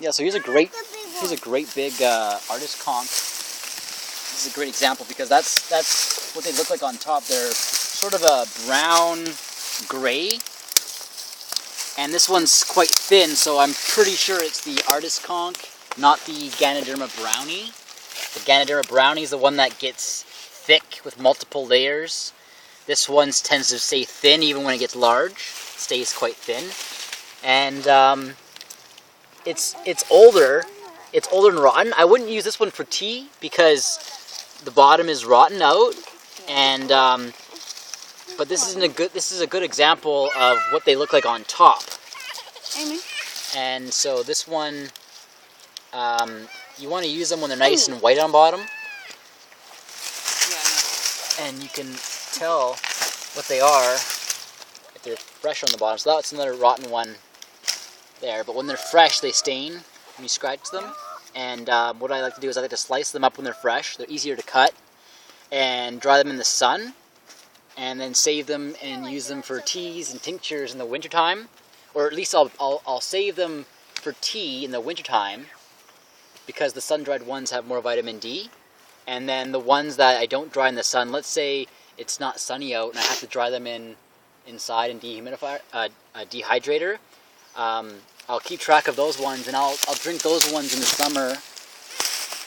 Yeah, so here's a great big artist conch. This is a great example because that's what they look like on top. They're sort of a brown gray, and this one's quite thin, so I'm pretty sure it's the artist conch, not the Ganoderma brownie. The Ganoderma brownie is the one that gets thick with multiple layers. This one tends to stay thin even when it gets large. It stays quite thin, and it's older. It's older and rotten. I wouldn't use this one for tea because the bottom is rotten out, and but this is a good example of what they look like on top. Amy. And so this one, you want to use them when they're nice and white on bottom, and you can tell what they are if they're fresh on the bottom. So that's another rotten one there. But when they're fresh, they stain when you scratch them. And what I like to do is I like to slice them up when they're fresh. They're easier to cut, and dry them in the sun, and then save them and use them for teas and tinctures in the wintertime. Or at least I'll save them for tea in the wintertime because the sun-dried ones have more vitamin D. And then the ones that I don't dry in the sun, let's say it's not sunny out and I have to dry them inside in a dehydrator, I'll keep track of those ones, and I'll drink those ones in the summer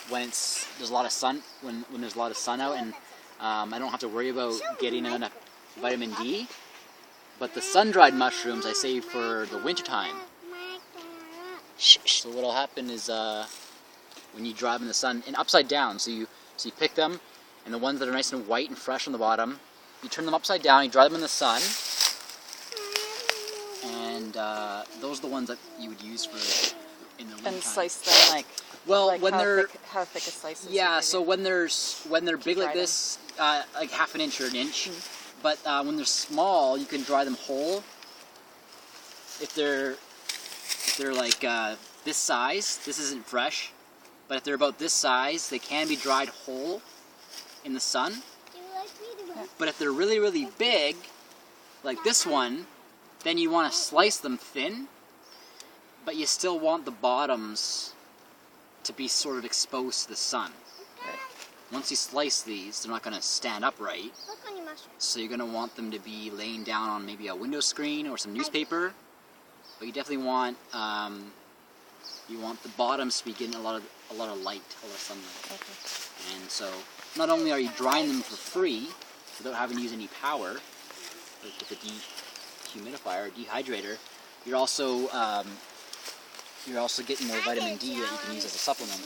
when there's a lot of sun, when there's a lot of sun out, and I don't have to worry about getting enough vitamin D. But the sun-dried mushrooms I save for the wintertime. So what'll happen is when you dry them in the sun, and upside down, so you pick them, and the ones that are nice and white and fresh on the bottom, you turn them upside down, you dry them in the sun, and those are the ones that you would use for in the wintertime. And slice them like. Well, like when they're how thick a slice is. yeah, so when they're big like this, like half an inch or an inch. But when they're small, you can dry them whole. If they're like this size, this isn't fresh. But if they're about this size, they can be dried whole in the sun. But if they're really, really big, like this one, then you want to slice them thin. But you still want the bottoms to be sort of exposed to the sun. Once you slice these, they're not going to stand upright. So you're going to want them to be laying down on maybe a window screen or some newspaper. But you definitely want the bottoms to be getting a lot of light, a lot of sunlight. Okay. And so not only are you drying them for free without having to use any power, like with a dehumidifier or dehydrator, you're also getting more vitamin D that you can use as a supplement.